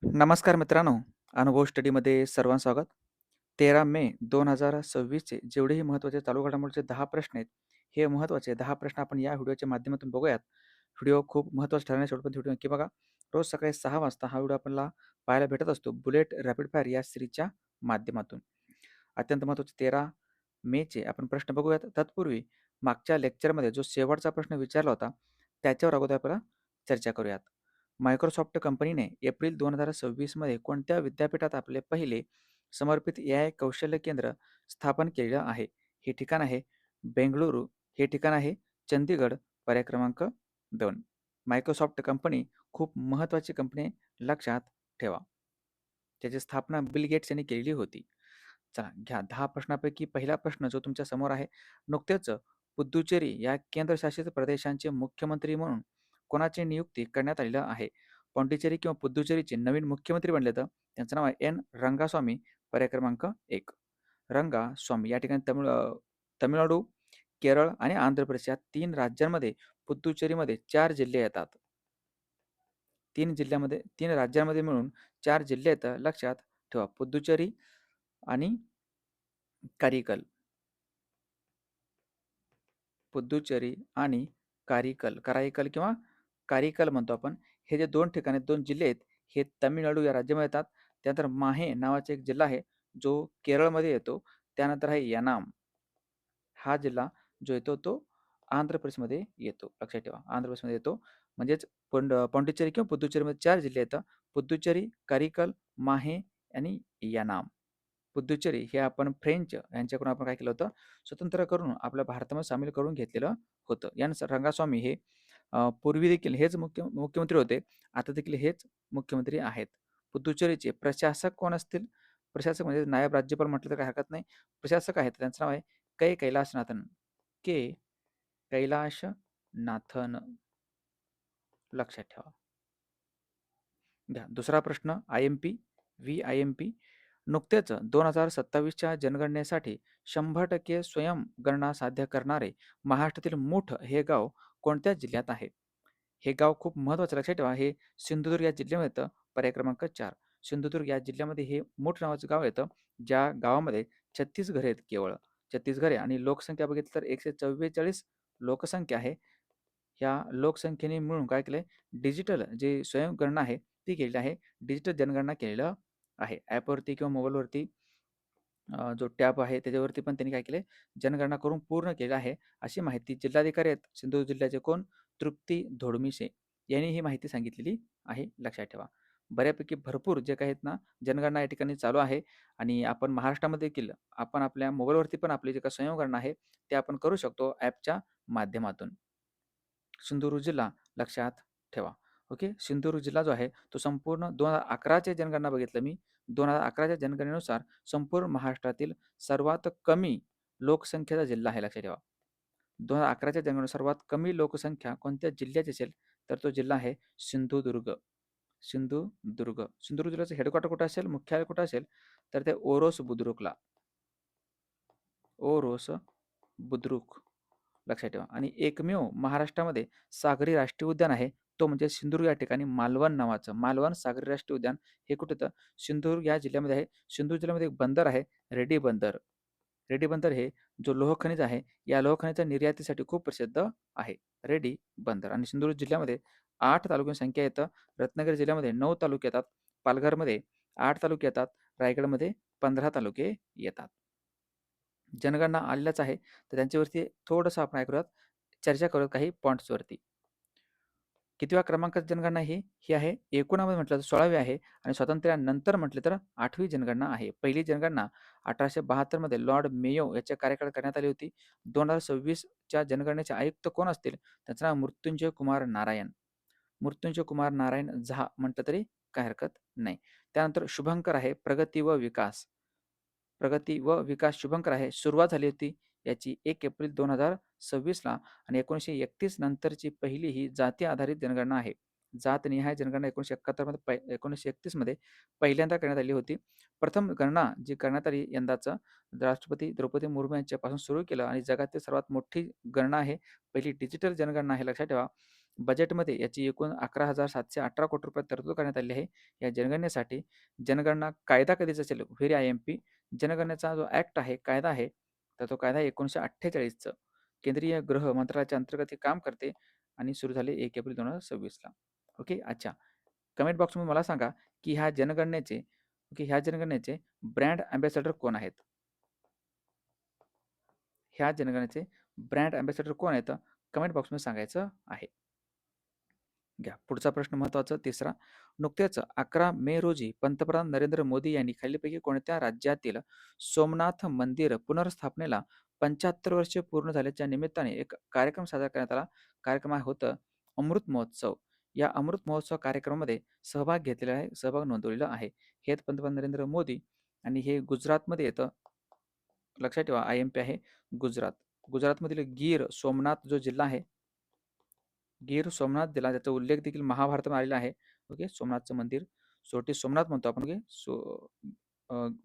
नमस्कार मित्रांनो, अनुभव स्टडीमध्ये सर्वांचं स्वागत. 13 मे 2026चे जेवढेही महत्त्वाचे चालू घडामोडीचे 10 प्रश्न आहेत, हे महत्त्वाचे 10 प्रश्न आपण या व्हिडिओच्या माध्यमातून बघूयात. व्हिडिओ खूप महत्त्वाचा ठरणार शेवटपर्यंत व्हिडिओ नक्की बघा. रोज सकाळी 6 वाजता हा व्हिडिओ आपल्याला पाहायला भेटत असतो बुलेट रॅपिड फायर या सीरीजच्या माध्यमातून. अत्यंत महत्त्वाचे 13 मेचे आपण प्रश्न बघूयात. तत्पूर्वी मागच्या लेक्चरमध्ये जो शेवटचा प्रश्न विचारला होता, त्याच्यावर अगोदर आपल्याला चर्चा करूयात. मायक्रोसॉफ्ट कंपनीने एप्रिल 2026 मध्ये कोणत्या विद्यापीठात आपले पहिले समर्पित एआय कौशल्य केंद्र स्थापन केलेलं आहे? हे ठिकाण आहे बेंगळुरू, हे ठिकाण आहे चंदीगड. पर्याय क्रमांक 2. मायक्रोसॉफ्ट कंपनी खूप महत्त्वाची कंपनी आहे, लक्षात ठेवा. त्याची स्थापना बिल गेट्स यांनी केलेली होती. चला घ्या 10 प्रश्नापैकी पहिला प्रश्न जो तुमच्या समोर आहे. नुकतेच पुद्दुचेरी या केंद्रशासित प्रदेशांचे मुख्यमंत्री म्हणून कोणाची नियुक्ती करण्यात आलेलं आहे? पॉंडिचेरी किंवा पुद्दुचेरीचे नवीन मुख्यमंत्री बनले तर त्यांचं नाव आहे एन रंगास्वामी. पर्याय क्रमांक 1. रंगास्वामी या ठिकाणी तमिळनाडू, केरळ आणि आंध्र प्रदेश या 3 राज्यांमध्ये पुद्दुचेरीमध्ये 4 जिल्हे येतात. 3 राज्यांमध्ये मिळून 4 जिल्हे येतात, लक्षात ठेवा. पुद्दुचेरी आणि कारिकल. पुद्दुचेरी आणि कराईकल किंवा कारिकल म्हणतो आपण. हे जे 2 ठिकाण आहेत, 2 जिल्हे आहेत, हे तामिळनाडू या राज्यामध्ये येतात. त्यानंतर माहे नावाचा एक जिल्हा आहे, जो केरळमध्ये येतो. त्यानंतर आहे यानाम. हा जिल्हा जो येतो तो आंध्र प्रदेशमध्ये येतो. लक्षात ठेवा, आंध्र प्रदेशमध्ये येतो. म्हणजेच पॉंडिचेरी किंवा पुद्दुचेरीमध्ये 4 जिल्हे येतात. पुद्दुचेरी, कारिकल, माहे आणि यानाम. पुद्दुचेरी हे आपण फ्रेंच यांच्याकडून आपण काय केलं होतं, स्वतंत्र करून आपल्या भारतामध्ये सामील करून घेतलेलं होतं. यानुसार रंगास्वामी हे पूर्वी देखील हेच मुख्यमंत्री होते. आता देखील हेच मुख्यमंत्री आहेत. पुद्दुचेरीचे प्रशासक कोण असतील? प्रशासक म्हणजे नायब राज्यपाल म्हटलं तर काही हरकत नाही. प्रशासक आहेत, त्यांचं नाव आहे कैलासनाथन. के कैलाशनाथन. लक्षात ठेवा. घ्या दुसरा प्रश्न. IMP, VIMP. नुकतेच 2027च्या जनगणनेसाठी 100% स्वयंगणना साध्य करणारे महाराष्ट्रातील मुठ हे गाव कोणत्या जिल्ह्यात आहे? हे गाव खूप महत्त्वाचं, लक्षात ठेवा. हे सिंधुदुर्ग या जिल्ह्यामध्ये येतं. पर्याय क्रमांक 4. सिंधुदुर्ग या जिल्ह्यामध्ये हे मूठ नावाचं गाव येतं, ज्या गावामध्ये 36 घरे आहेत केवळ. 36 घरे आणि लोकसंख्या बघितली तर 144 लोकसंख्या आहे. ह्या लोकसंख्येने मिळून काय केलंय, डिजिटल जे स्वयंगणना आहे ती केलेली आहे. डिजिटल जनगणना केलेलं आहे. ॲपवरती किंवा मोबाईलवरती जो टॅब आहे त्याच्यावरती पण त्यांनी काय केलंय, जनगणना करून पूर्ण केलं आहे. अशी माहिती जिल्हाधिकारी आहेत सिंधुदुर्ग जिल्ह्याचे कोण? तृप्ती धोडमिसे यांनी ही माहिती सांगितलेली आहे. लक्षात ठेवा. बऱ्यापैकी भरपूर जे काही आहेत ना, जनगणना या ठिकाणी चालू आहे आणि आपण महाराष्ट्रामध्ये देखील आपण आपल्या मोबाईलवरती पण आपली जे काही स्वयंगणना आहे ते आपण करू शकतो ॲपच्या माध्यमातून. सिंधुदुर्ग जिल्हा लक्षात ठेवा. ओके. सिंधुदुर्ग जिल्हा जो आहे तो संपूर्ण 2011च्या जनगणना बघितलं मी. 2011च्या जनगणनेनुसार संपूर्ण महाराष्ट्रातील सर्वात कमी लोकसंख्येचा जिल्हा आहे. लक्षात ठेवा. 2011च्या जनगणनेनुसार सर्वात कमी लोकसंख्या कोणत्या जिल्ह्याची असेल तर तो जिल्हा आहे सिंधुदुर्ग. सिंधुदुर्ग. सिंधुदुर्ग जिल्ह्याचं हेडक्वार्टर कुठं असेल, मुख्यालय कुठं असेल तर ते ओरोस बुद्रुकला. ओरोस बुद्रुक. लक्षात ठेवा. आणि एकमेव महाराष्ट्रामध्ये सागरी राष्ट्रीय उद्यान आहे, तो म्हणजे सिंधुदुर्ग या ठिकाणी मालवण नावाचं. मालवण सागरी राष्ट्रीय उद्यान हे कुठं येतं? सिंधुदुर्ग या जिल्ह्यामध्ये आहे. सिंधुदुर्ग जिल्ह्यामध्ये एक बंदर आहे, रेडी बंदर. रेडी बंदर हे जो लोह खनिज आहे, या लोह खनिजाच्या निर्यातीसाठी खूप प्रसिद्ध आहे. रेडी बंदर. आणि सिंधुदुर्ग जिल्ह्यामध्ये 8 तालुक्यांची संख्या येतं. रत्नागिरी जिल्ह्यामध्ये 9 तालुके येतात. पालघरमध्ये 8 तालुके येतात. रायगडमध्ये 15 तालुके येतात. जनगणना आलेल्याच आहे, तर त्यांच्यावरती थोडंसं आपण काय करूयात, चर्चा करूयात काही पॉइंट्सवरती. कितव्या क्रमांकाची जनगणना ही आहे? एकूणामध्ये म्हटलं तर 16वी आहे आणि स्वातंत्र्यानंतर म्हटलं तर 8वी जनगणना आहे. पहिली जनगणना 1872 मध्ये लॉर्ड मेयो याच्या कार्यकाळात करण्यात आली होती. 2026च्या जनगणनेचे आयुक्त कोण असतील? त्याचं नाव मृत्युंजय कुमार नारायण. मृत्युंजय कुमार नारायण झा म्हटलं तरी काही हरकत नाही. त्यानंतर शुभंकर आहे, प्रगती व विकास. प्रगती व विकास शुभंकर आहे. सुरुवात झाली होती याची 1 एप्रिल 2026ला आणि 1931 नंतरची पहिली ही जाती आधारित जनगणना आहे. जातनिहाय जनगणना 1931 मध्ये पहिल्यांदा करण्यात आली होती. प्रथम गणना जी करण्यात आली यंदाचं राष्ट्रपती द्रौपदी मुर्मू यांच्यापासून सुरू केलं आणि जगातील सर्वात मोठी गणना आहे. पहिली डिजिटल जनगणना आहे, लक्षात ठेवा. बजेटमध्ये याची एकूण 11,718 कोटी रुपये तरतूद करण्यात आली आहे या जनगणनेसाठी. जनगणना कायदा कधीचा असेल, व्हेरी IMP. जनगणनेचा जो ॲक्ट आहे, कायदा आहे, तर तो कायदा 1948चं. केंद्रीय गृह मंत्रालयाच्या अंतर्गत हे काम करते आणि सुरू झाले 1 एप्रिल 2026ला. ओके. अच्छा, कमेंट बॉक्समध्ये मला सांगा की ह्या जनगणनेचे ब्रँड अँबॅसेडर कोण आहेत? ह्या जनगणनेचे ब्रँड अँबॅसेडर कोण आहेत? कमेंट बॉक्समध्ये सांगायचं आहे. घ्या पुढचा प्रश्न महत्त्वाचा तिसरा. नुकतेच 11 मे रोजी पंतप्रधान नरेंद्र मोदी यांनी खालीलपैकी कोणत्या राज्यातील सोमनाथ मंदिर पुनर्स्थापनेला 75 वर्षे पूर्ण झाल्याच्या निमित्ताने एक कार्यक्रम साजरा करण्यात आला. कार्यक्रम होतं अमृत महोत्सव. या अमृत महोत्सव कार्यक्रमामध्ये सहभाग घेतलेला आहे, सहभाग नोंदवलेला आहे. हे आहेत पंतप्रधान नरेंद्र मोदी आणि हे गुजरातमध्ये येतं. लक्षात ठेवा, IMP आहे गुजरात. गुजरातमधील गीर सोमनाथ जो जिल्हा आहे, गीर सोमनाथ जिल्हा, त्याचा उल्लेख देखील महाभारतात आलेला आहे. ओके. सोमनाथचं मंदिर सोटी सोमनाथ म्हणतो आपण. ओके.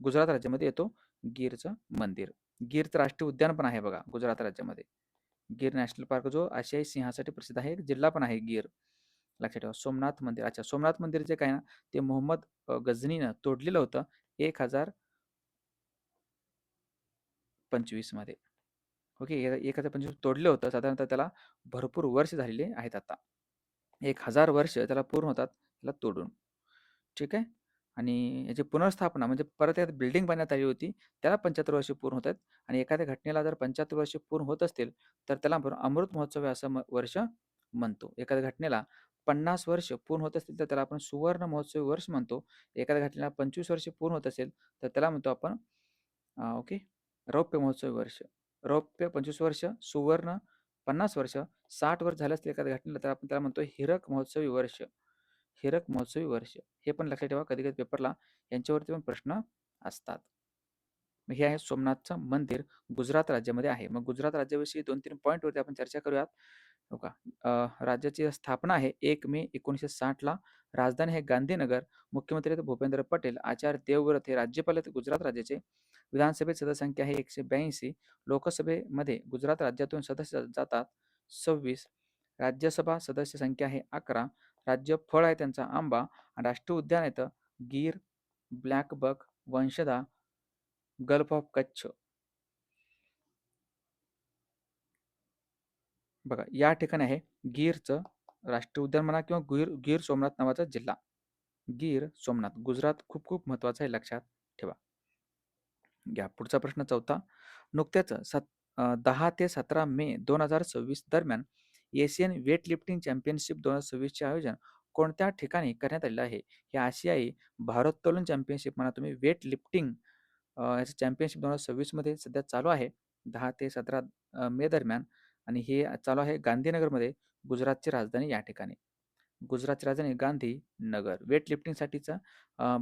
गुजरात राज्यामध्ये येतो गीरचं मंदिर. गीरचं राष्ट्रीय उद्यान पण आहे बघा गुजरात राज्यामध्ये. गीर नॅशनल पार्क जो आशियाई सिंहासाठी प्रसिद्ध आहे, एक जिल्हा पण आहे गीर. लक्षात ठेवा. सोमनाथ मंदिर. अच्छा, सोमनाथ मंदिर जे काय ना, ते मोहम्मद गझनीनं तोडलेलं होतं 1025 मध्ये. ओके. 1025 तोडलं होतं. साधारणतः त्याला भरपूर वर्ष झालेले आहेत आता. 1000 वर्ष त्याला पूर्ण होतात त्याला तोडून. ठीक आहे. आणि याची पुनर्स्थापना म्हणजे परत त्यात बिल्डिंग बांधण्यात आली होती, त्याला 75 वर्ष पूर्ण होत आहेत. आणि एखाद्या घटनेला जर 75 वर्ष पूर्ण होत असतील तर त्याला आपण अमृत महोत्सव असं वर्ष म्हणतो. एखाद्या घटनेला 50 वर्ष पूर्ण होत असतील तर त्याला आपण सुवर्ण महोत्सवी वर्ष म्हणतो. एखाद्या घटनेला 25 वर्ष पूर्ण होत असेल तर त्याला म्हणतो आपण ओके, रौप्य महोत्सवी वर्ष. रौप्य 25 वर्ष, सुवर्ण 50 वर्ष, 60 वर्ष झालं असतील एखाद्या घटनेला तर आपण त्याला म्हणतो हीरक महोत्सवी वर्ष. हीरक महोत्सवी वर्ष. हे पण लक्षात ठेवा, कधी कधी पेपरला यांच्यावरती पण प्रश्न असतात. हे आहे सोमनाथचं मंदिर, गुजरात राज्यामध्ये आहे. मग गुजरात राज्याविषयी 2-3 पॉईंटवरती आपण चर्चा करूयात. हो का. राज्याची स्थापना आहे 1 मे 1960ला. राजधानी आहे गांधीनगर. मुख्यमंत्री आहेत भूपेंद्र पटेल. आचार्य देवव्रत हे राज्यपाल आहेत गुजरात राज्याचे. विधानसभेत सदस्य संख्या आहे 182. लोकसभेमध्ये गुजरात राज्यातून सदस्य जातात 26. राज्यसभा सदस्य संख्या आहे 11. राज्य फळ आहे त्यांचा आंबा. आणि राष्ट्रीय उद्यान येतं Gir, black buck, Vansda, gulf of Kutch. बघा या ठिकाणी आहे गीरचं राष्ट्रीय उद्यान म्हणा किंवा गीर सोमनाथ नावाचा जिल्हा. गीर सोमनाथ गुजरात खूप खूप महत्वाचं आहे, लक्षात ठेवा. घ्या पुढचा प्रश्न चौथा. नुकत्याच 10 ते 17 मे 2026 दरम्यान एशियन वेट लिफ्टिंग चॅम्पियनशिप 2026चे आयोजन कोणत्या ठिकाणी करण्यात आलेलं आहे? हे आशियाई भारोत्तोलन चॅम्पियनशिप म्हणा तुम्ही, वेट लिफ्टिंग याचं चॅम्पियनशिप 2026 मध्ये सध्या चालू आहे 10 ते 17 मे दरम्यान. आणि हे चालू आहे गांधीनगरमध्ये, गुजरातची राजधानी या ठिकाणी. गुजरातची राजधानी गांधीनगर. वेट लिफ्टिंगसाठीचं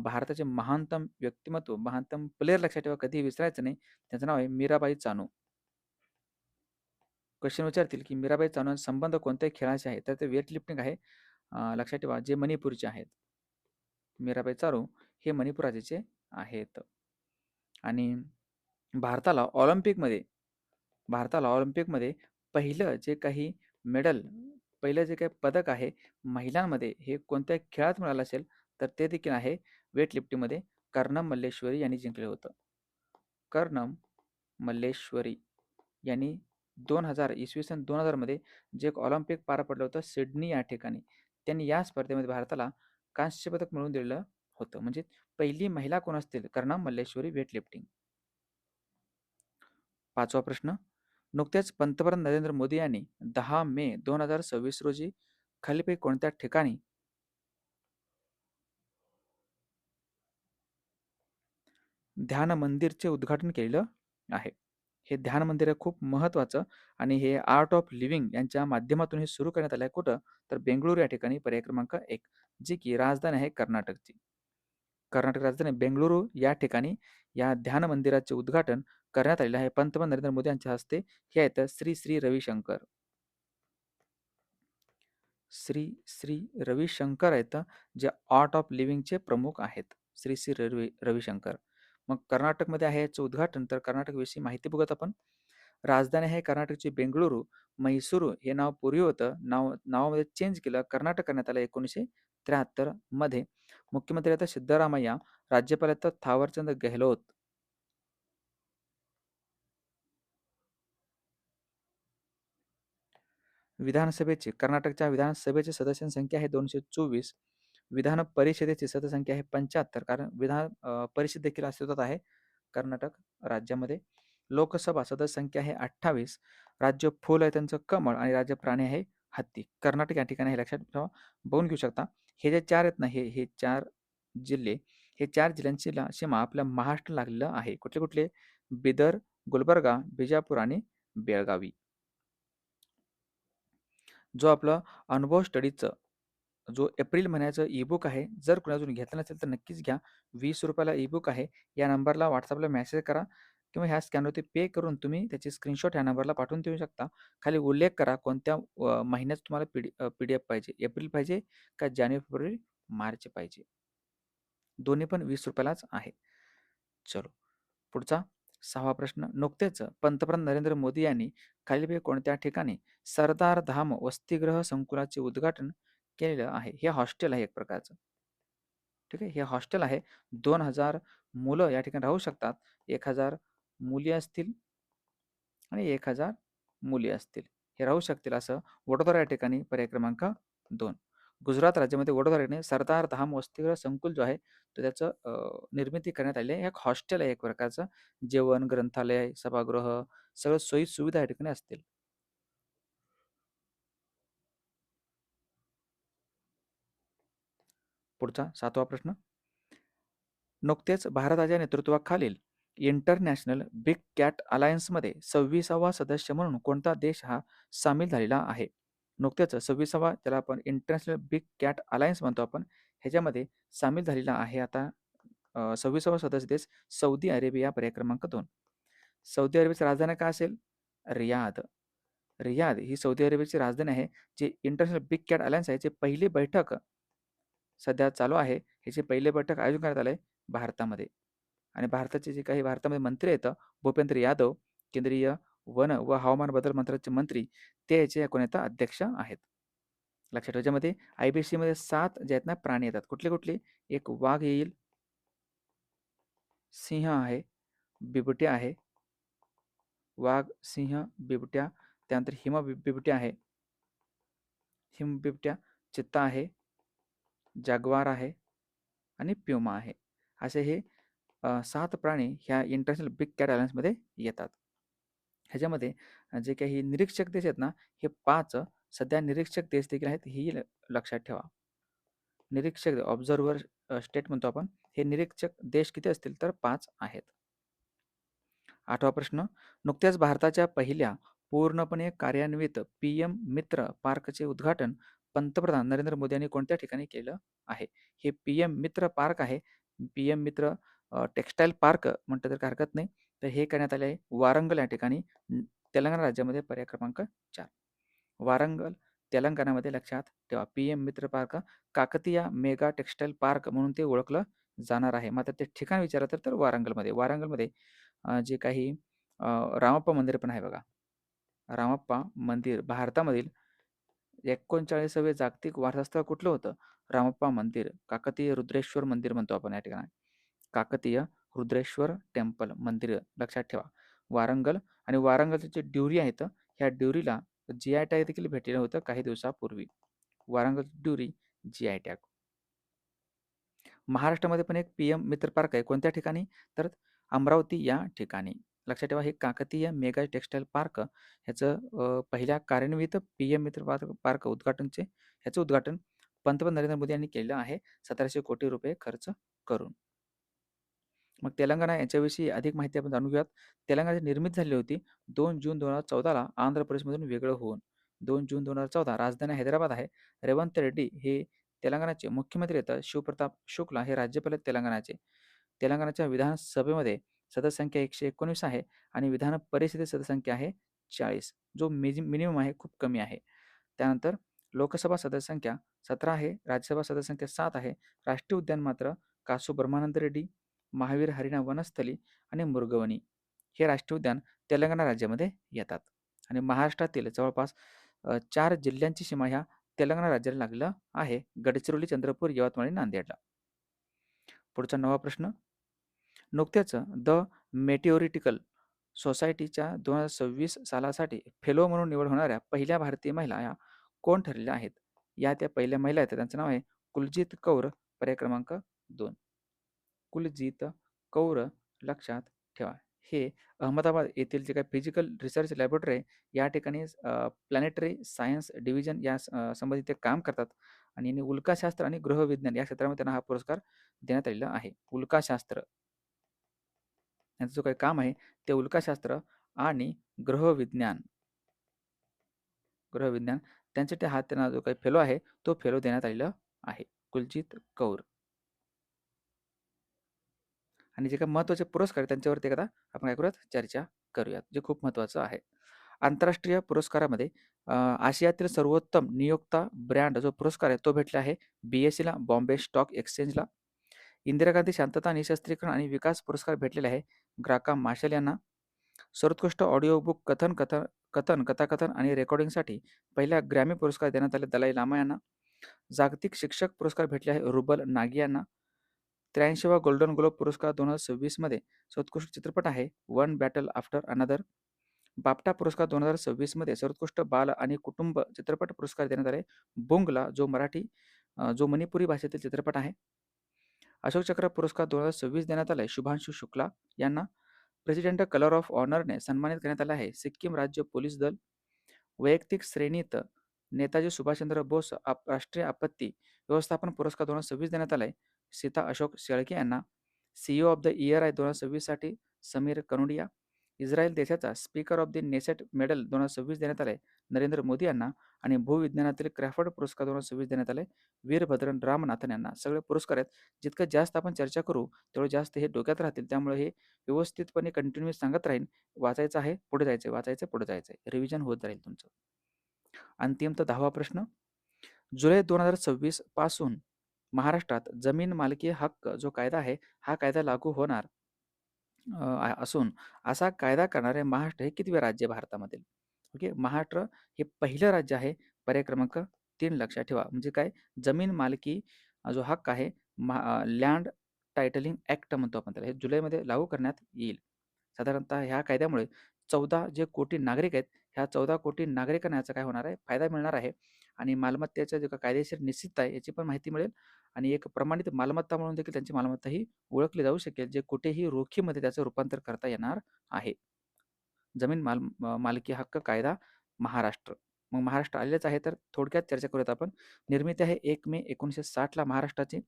भारताचे महानतम व्यक्तिमत्व, महानतम प्लेयर लक्षात ठेवा, कधी विसरायचं नाही. त्याचं नाव आहे मीराबाई चानू. क्वेश्चन विचारतील की मीराबाई चानूचा संबंध कोणत्याही खेळाशी आहे, तर ते वेट लिफ्टिंग आहे. लक्षात ठेवा, जे मणिपूरचे आहेत. मीराबाई चानू हे मणिपूर राज्याचे आहेत. आणि भारताला ऑलिम्पिकमध्ये पहिलं जे काही मेडल, पहिलं जे काही पदक आहे महिलांमध्ये, हे कोणत्या खेळात मिळालं असेल तर ते देखील आहे वेट लिफ्टिंगमध्ये. कर्णम मल्लेश्वरी यांनी जिंकलं होतं. कर्णम मल्लेश्वरी यांनी 2000 मध्ये जे एक ऑलिम्पिक पार पडलं होतं सिडनी या ठिकाणी, त्यांनी या स्पर्धेमध्ये भारताला कांस्य पदक मिळवून दिलेलं होतं. म्हणजे पहिली महिला कोण असतील? Karnam Malleswari weightlifting. पाचवा प्रश्न. नुकत्याच पंतप्रधान नरेंद्र मोदी यांनी 10 मे 2026 रोजी खालीलपैकी कोणत्या ठिकाणी ध्यान मंदिरचे उद्घाटन केलेलं आहे? हे ध्यान मंदिर आहे खूप महत्त्वाचं आणि हे आर्ट ऑफ लिव्हिंग यांच्या माध्यमातून हे सुरू करण्यात आलं आहे. कुठं? तर बेंगळुरू या ठिकाणी, पर्याय क्रमांक 1, जी की राजधानी आहे कर्नाटकची. कर्नाटक राजधानी बेंगळुरू या ठिकाणी या ध्यान मंदिराचे उद्घाटन करण्यात आलेलं आहे पंतप्रधान नरेंद्र मोदी यांच्या हस्ते. हे आहेत श्री श्री रविशंकर. श्री श्री रविशंकर आहेत जे आर्ट ऑफ लिव्हिंगचे प्रमुख आहेत. श्री श्री रविशंकर. मग कर्नाटकमध्ये आहे याचं उद्घाटन. तर कर्नाटकविषयी माहिती बघत आपण. राजधानी आहे कर्नाटकची बेंगळुरू. म्हैसूरू हे नाव पूर्वी होतं. नावामध्ये चेंज केलं. कर्नाटक करण्यात आलं 1973 मध्ये. मुख्यमंत्री आता सिद्धरामय्या. राज्यपाल आता थावरचंद गेहलोत. विधानसभेची कर्नाटकच्या विधानसभेची सदस्यांची संख्या आहे 224. विधान परिषदेची सदस्यसंख्या आहे 75, कारण विधान परिषद देखील अस्तित्वात आहे कर्नाटक राज्यामध्ये. लोकसभा सदस्य संख्या आहे 28. राज्य फूल आहे त्यांचं कमळ आणि राज्य प्राणी आहे हत्ती. कर्नाटक या ठिकाणी हे लक्षात ठेवा. बघून घेऊ शकता. हे जे चार आहेत ना, हे चार जिल्हे, हे चार जिल्ह्यांची सीमा आपल्या महाराष्ट्र लागलेलं आहे. कुठले कुठले? बिदर, गुलबर्गा, बिजापूर आणि बेळगावी. जो आपलं अनुभव स्टडीचं जो एप्रिल महिन्याचं ईबुक आहे, जर कुणी अजून घेतलं नसेल तर नक्कीच घ्या. ₹20 ईबुक आहे. या नंबरला WhatsAppला मेसेज करा किंवा ह्या स्कॅनरवरती पे करून तुम्ही त्याची स्क्रीनशॉट ह्या नंबरला पाठवून देऊ शकता. खाली उल्लेख करा कोणत्या महिन्यात तुम्हाला PDF पाहिजे. एप्रिल पाहिजे का जानेवारी, फेब्रुवारी, मार्च पाहिजे. दोन्ही पण ₹20लाच आहे. चलो पुढचा 6वा प्रश्न. नुकतेच पंतप्रधान नरेंद्र मोदी यांनी खालीलपैकी कोणत्या ठिकाणी सरदार धाम वसतिगृह संकुलाचे उद्घाटन केलेलं आहे? हे हॉस्टेल आहे एक प्रकारचं. ठीक आहे, हे हॉस्टेल आहे. 2000 मुलं या ठिकाणी राहू शकतात. 1000 मुली असतील आणि 1000 मुली असतील. हे राहू शकतील असं वडोदरा या ठिकाणी पर्याय क्रमांक 2. गुजरात राज्यामध्ये वडोदरा या ठिकाणी सरदार धाम वसतिगृह संकुल जो आहे तो त्याचं निर्मिती करण्यात आली आहे. हे एक हॉस्टेल आहे एक प्रकारचं. जेवण, ग्रंथालय, सभागृह सगळं सोयी सुविधा या ठिकाणी असतील. पुढचा 7वा प्रश्न. नुकतेच भारताच्या नेतृत्वाखालील इंटरनॅशनल बिग कॅट अलायन्समध्ये 26वा सदस्य म्हणून कोणता देश हा सामील झालेला आहे? नुकतेच 26वा त्याला आपण इंटरनॅशनल बिग कॅट अलायन्स म्हणतो आपण, ह्याच्यामध्ये सामील झालेला आहे आता 26वा सदस्य देश सौदी अरेबिया पर्याय क्रमांक 2. सौदी अरेबियाची राजधानी काय असेल? रियाद. रियाद ही सौदी अरेबियाची राजधानी आहे. जी इंटरनॅशनल बिग कॅट अलायन्स आहे, याची पहिली बैठक सध्या चालू आहे. ह्याची पहिली बैठक आयोजन करण्यात आलं आहे भारतामध्ये. आणि भारताचे जे काही भारतामध्ये मंत्री आहेत, भूपेंद्र यादव, केंद्रीय वन व हवामान बदल मंत्रालयाचे मंत्री, ते याचे एकूण आता अध्यक्ष आहेत. लक्षात ठेवा. याच्यामध्ये IBC मध्ये 7 जे आहेत ना प्राणी येतात. कुठले कुठले? एक वाघ येईल, सिंह आहे, बिबट्या आहे, वाघ, सिंह, बिबट्या, त्यानंतर बिबट्या आहे, बिबट्या, चित्ता आहे, जाग्वार आहे आणि प्युमा आहे. असे हे 7 प्राणी ह्या इंटरनॅशनल बिग कॅट अलायन्समध्ये येतात. ह्याच्यामध्ये जे काही निरीक्षक देश आहेत ना, हे 5 सध्या निरीक्षक देश देखील आहेत, ही लक्षात ठेवा. निरीक्षक ऑब्झर्व्हर स्टेट म्हणतो आपण. हे निरीक्षक देश किती असतील तर 5 आहेत. 8वा प्रश्न. नुकत्याच भारताच्या पहिल्या पूर्णपणे कार्यान्वित PM मित्र पार्कचे उद्घाटन पंतप्रधान नरेंद्र मोदी यांनी कोणत्या ठिकाणी केलं आहे? हे PM मित्र पार्क आहे. PM मित्र टेक्सटाईल पार्क म्हटलं तर काही हरकत नाही. तर हे करण्यात आले आहे वारंगल या ठिकाणी, तेलंगणा राज्यामध्ये पर्याय क्रमांक 4. वारंगल तेलंगणामध्ये. लक्षात ठेवा. PM मित्र park Kakatiya mega textile park म्हणून ते ओळखलं जाणार आहे. मात्र ते ठिकाण विचारलं तर वारंगलमध्ये. वारंगलमध्ये जे काही रामप्पा मंदिर पण आहे बघा. रामप्पा मंदिर भारतामधील 39वे जागतिक वारसास्थळ कुठलं होतं? रामप्पा मंदिर. काकतीय रुद्रेश्वर मंदिर म्हणतो आपण या ठिकाणी. काकतीय रुद्रेश्वर टेम्पल मंदिर लक्षात ठेवा. वारंगल. आणि वारंगलचे जे ड्युरी आहेत, ह्या ड्युरीला GI टॅग देखील भेटलेलं होतं काही दिवसापूर्वी. Warangal durrie GI tag. महाराष्ट्रामध्ये पण एक PM मित्र पार्क आहे. कोणत्या ठिकाणी? तर अमरावती या ठिकाणी. लक्षात ठेवा. हे काकतीय मेगा टेक्सटाईल पार्क ह्याचं पहिल्या कार्यान्वित PM मित्र पार्क ह्याचं उद्घाटन पंतप्रधान नरेंद्र मोदी यांनी केलेलं आहे 1700 कोटी रुपये खर्च करून. मग तेलंगणा याच्याविषयी अधिक माहिती आपण जाणून घेऊयात. तेलंगणाची निर्मिती झाली होती 2 जून 2014ला आंध्र प्रदेशमधून वेगळं होऊन. 2 जून 2014 राजधानी हैदराबाद आहे. रेवंत रेड्डी हे तेलंगणाचे मुख्यमंत्री आहेत. शिवप्रताप शुक्ला हे राज्यपाल आहेत तेलंगणाचे. तेलंगणाच्या विधानसभेमध्ये सदस्यसंख्या 119 आहे आणि विधान परिषदेत सदस्यसंख्या आहे 40, जो मिनिमम आहे, खूप कमी आहे. त्यानंतर लोकसभा सदस्यसंख्या 17 आहे, राज्यसभा सदस्यसंख्या 7 आहे. राष्ट्रीय उद्यान मात्र कासू ब्रह्मानंद रेड्डी, महावीर हरिणा वनस्थली आणि मुर्गवनी हे राष्ट्रीय उद्यान तेलंगणा राज्यामध्ये येतात. आणि महाराष्ट्रातील जवळपास 4 जिल्ह्यांची सीमा ह्या तेलंगणा राज्याला लागलेला आहे. गडचिरोली, चंद्रपूर, यवतमाळ आणि नांदेडला. पुढचा 9वा प्रश्न. नुकत्याच द मेटिओरिटिकल सोसायटीच्या 2026 सालासाठी फेलो म्हणून निवड होणाऱ्या पहिल्या भारतीय महिला या कोण ठरलेल्या आहेत? या त्या पहिल्या महिला आहेत. त्यांचं नाव आहे कुलजीत कौर. पर्याय क्रमांक 2. कुलजीत कौर लक्षात ठेवा. हे अहमदाबाद येथील जे काही फिजिकल रिसर्च लॅबोरेटरी आहे या ठिकाणी प्लॅनेटरी सायन्स डिव्हिजन या संबंधित ते काम करतात आणि यांनी उल्काशास्त्र आणि ग्रहविज्ञान या क्षेत्रामध्ये त्यांना हा पुरस्कार देण्यात आलेला आहे. उल्काशास्त्र यांचं जो काही काम आहे ते उल्काशास्त्र आणि ग्रहविज्ञान ग्रहविज्ञान त्यांच्यासाठी हा त्यांना जो काही फेलो आहे तो फेलो देण्यात आलेला आहे. कुलजीत कौर. आणि जे काही महत्त्वाचे पुरस्कार आहेत त्यांच्यावरती एकदा आपण काय करूयात चर्चा करूयात, जे खूप महत्त्वाचं आहे. आंतरराष्ट्रीय पुरस्कारामध्ये आशियातील सर्वोत्तम नियोक्ता ब्रँड जो पुरस्कार आहे तो भेटला आहे BSEला, बॉम्बे स्टॉक एक्सचेंजला. इंदिरा गांधी शांतता निशस्त्रीकरण आणि विकास पुरस्कार भेटलेला आहे ग्राका माशेल यांना. सर्वोत्कृष्ट ऑडिओ बुक कथाकथन आणि रेकॉर्डिंगसाठी पहिला ग्रॅमी पुरस्कार देण्यात आले दलाई लामा यांना. जागतिक शिक्षक पुरस्कार भेटले आहे रुबल नागी यांना. 83वा गोल्डन ग्लोब पुरस्कार 2026 मध्ये सर्वोत्कृष्ट चित्रपट आहे one battle after another. BAFTA पुरस्कार 2026 मध्ये सर्वोत्कृष्ट बाल आणि कुटुंब चित्रपट पुरस्कार देण्यात आले बुंगला जो मणिपुरी भाषेतील चित्रपट आहे. अशोक चक्र पुरस्कार 2026 देण्यात आलाय शुभांशु शुक्ला यांना. प्रेसिडेंट कलर ऑफ ऑनरने सन्मानित करण्यात आले आहे सिक्कीम राज्य पोलीस दल. वैयक्तिक श्रेणीत नेताजी सुभाषचंद्र बोस राष्ट्रीय आपत्ती व्यवस्थापन पुरस्कार 2026 देण्यात आलाय सीता अशोक शेळके यांना. CEO ऑफ द इयर आहे 2026 साठी समीर कनुडिया. इस्रायल देशाचा speaker of the Knesset medal 2026 देण्यात आलाय नरेंद्र मोदी यांना. आणि भूविज्ञानातील क्रॅफर्ड पुरस्कार 2026 देण्यात आले वीरभद्रन रामनाथन यांना. सगळे पुरस्कार आहेत. जितकं जास्त आपण चर्चा करू तेवढं जास्त हे डोक्यात राहतील, त्यामुळे हे व्यवस्थितपणे कंटिन्यूस सांगत राहीन. वाचायचं आहे पुढे जायचं, वाचायचं पुढे जायचं, रिव्हिजन होत राहील तुमचं. अंतिमतः 10वा प्रश्न. जुलै 2026 पासून महाराष्ट्रात जमीन मालकी हक्क जो कायदा आहे हा कायदा लागू होणार असून असा कायदा करणारे महाराष्ट्र हे कितवे राज्य भारतामधील? ओके, महाराष्ट्र हे पहिलं राज्य आहे. पर्याय क्रमांक 3 लक्षात ठेवा. म्हणजे काय, जमीन मालकी जो हक्क आहे लँड टायटलिंग ऍक्ट म्हणतो आपण त्याला, हे जुलैमध्ये लागू करण्यात येईल. साधारणतः ह्या कायद्यामुळे 14 जे कोटी नागरिक आहेत ह्या 14 कोटी नागरिकांना याचा काय होणार आहे फायदा मिळणार आहे. आणि मालमत्तेचं जे कायदेशीर निश्चितता आहे याची पण माहिती मिळेल. आणि एक प्रमाणित मालमत्ता म्हणून देखील त्यांची मालमत्ता ही ओळखली जाऊ शकेल, जे कुठेही रोखीमध्ये त्याचं रूपांतर करता येणार आहे. जमीन मालकी हक्क कायदा महाराष्ट्र. मग महाराष्ट्र आलेच आहे तर थोडक्यात चर्चा करूयात आपण. निर्मिती आहे 1 मे 1960ला महाराष्ट्राची.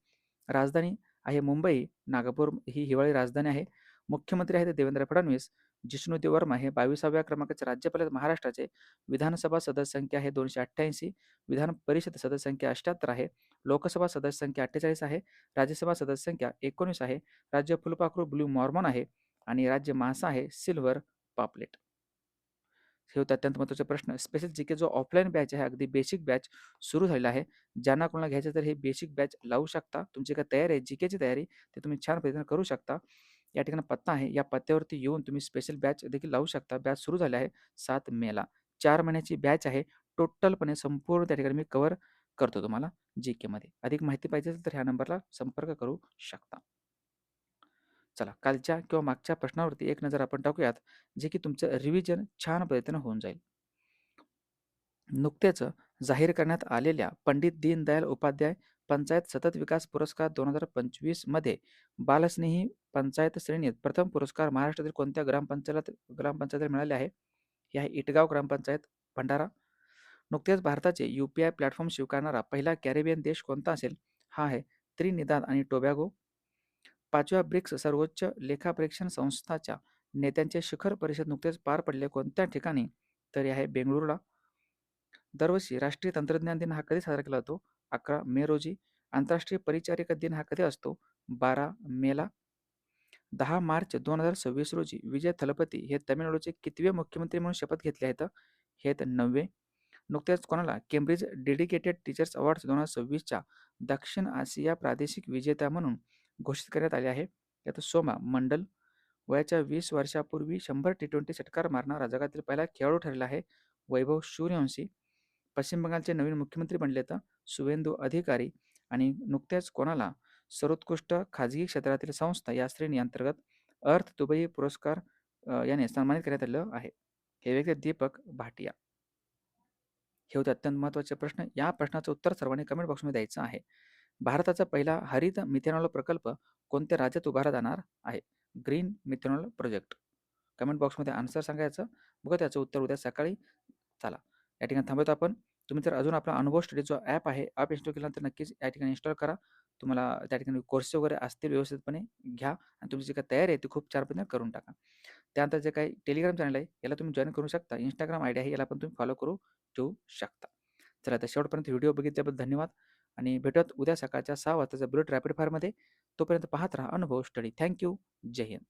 राजधानी आहे मुंबई. नागपूर ही हिवाळी राजधानी आहे. मुख्यमंत्री आहेत देवेंद्र फडणवीस. जिष्णू देववर्मा हे 22व्या क्रमांकाचे राज्यपाल आहेत महाराष्ट्राचे. विधानसभा सदस्य संख्या आहे 288. विधान परिषद सदस्य संख्या 78 आहे. लोकसभा सदस्य संख्या 48 आहे. राज्यसभा सदस्य संख्या 19 आहे. राज्य फुलपाखरू ब्लू मॉर्मॉन आहे. आणि राज्य मासा आहे सिल्वर पापलेट. हे होते अत्यंत महत्त्वाचे प्रश्न. स्पेशल जीके जो ऑफलाईन बॅच आहे अगदी बेसिक बॅच सुरू झालेला आहे. ज्यांना कोणाला घ्यायचं तर हे बेसिक बॅच लावू शकता. तुमची काय तयारी आहे जीकेची तयारी ते तुम्ही छान पद्धतीने करू शकता. या ठिकाणी पत्ता आहे, या पत्त्यावरती येऊन तुम्ही स्पेशल बॅच देखील लावू शकता. बॅच सुरू झाली आहे 7 मेला. 4 महिन्याची बॅच आहे. टोटलपणे संपूर्ण त्या ठिकाणी मी कव्हर करतो तुम्हाला जीकेमध्ये. अधिक माहिती पाहिजे असेल तर ह्या नंबरला संपर्क करू शकता. चला, कालच्या किंवा मागच्या प्रश्नावरती एक नजर आपण टाकूयात, जे की तुमचं रिव्हिजन छान पद्धतीने होऊन जाईल. नुकतेच जाहीर करण्यात आलेल्या पंडित दीनदयाल उपाध्याय पंचायत सतत विकास पुरस्कार 2025 मध्ये बालस्नेही पंचायत श्रेणीत प्रथम पुरस्कार महाराष्ट्रातील कोणत्या ग्रामपंचायतीला मिळाले आहे? हे आहे इटगाव ग्रामपंचायत, भंडारा. नुकतेच भारताचे UPI प्लॅटफॉर्म स्वीकारणारा पहिला कॅरेबियन देश कोणता असेल? हा आहे त्रिनिदाद आणि टोबॅगो. 5व्या ब्रिक्स सर्वोच्च लेखापरीक्षण संस्थाच्या नेत्यांचे शिखर परिषद नुकतेच पार पडले कोणत्या ठिकाणी? तर हे आहे बेंगळुरूला. दरवर्षी राष्ट्रीय तंत्रज्ञान दिन हा कधी साजरा केला जातो? 11 मे रोजी. आंतरराष्ट्रीय परिचारिका दिन हा कधी असतो? 12 मेला. 10 मार्च 2026 रोजी विजय थलपती हे तमिळनाडूचे कितवे मुख्यमंत्री म्हणून शपथ घेतले आहेत? हे आहेत 9वे. नुकत्याच कोणाला केम्ब्रिज डेडिकेटेड टीचर्स अवॉर्ड्स 2026च्या दक्षिण आशिया प्रादेशिक विजेत्या म्हणून घोषित करण्यात आले आहे? यात सोमा मंडल. वयाच्या 20 वर्षापूर्वी 100 T20 षटकार मारणारा जगातील पहिला खेळाडू ठरला आहे वैभव सूर्यवंशी. पश्चिम बंगालचे नवीन मुख्यमंत्री बनले तर सुवेंदू अधिकारी. आणि नुकत्याच कोणाला सर्वोत्कृष्ट खाजगी क्षेत्रातील संस्था या श्रेणी अंतर्गत अर्थ दुबई पुरस्कार याने सन्मानित करण्यात आलं आहे. हे व्यक्ती दीपक भाटिया. हे होते अत्यंत महत्त्वाचे प्रश्न. या प्रश्नाचं उत्तर सर्वांनी कमेंट बॉक्समध्ये द्यायचं आहे. भारताचा पहिला हरित मिथेनॉल प्रकल्प कोणत्या राज्यात उभारला जाणार आहे? Green methanol project. कमेंट बॉक्समध्ये आन्सर सांगायचं. बघा त्याचं उत्तर उद्या सकाळी. चला या ठिकाणी थांबवतो आपण. तुम्ही जर अजून आपला अनुभव स्टडी जो ॲप आहे ॲप इन्स्टॉल केला तर नक्कीच या ठिकाणी इन्स्टॉल करा. तुम्हाला त्या ठिकाणी कोर्स वगैरे असतील व्यवस्थितपणे घ्या आणि तुमची जी काही तयारी आहे ती खूप छान पद्धतीने करून टाका. त्यानंतर जे काही टेलिग्राम चॅनल आहे याला तुम्ही जॉईन करू शकता. इंस्टाग्राम आयडी आहे याला पण तुम्ही फॉलो करू ठेवू शकता. चला तर शेवटपर्यंत व्हिडिओ बघितल्याबद्दल धन्यवाद आणि भेटूयात उद्या सकाळच्या 6 वाजताच्या बुलेट रॅपिड फायरमध्ये. तोपर्यंत पाहत राहा अनुभव स्टडी. थँक्यू. जय हिंद.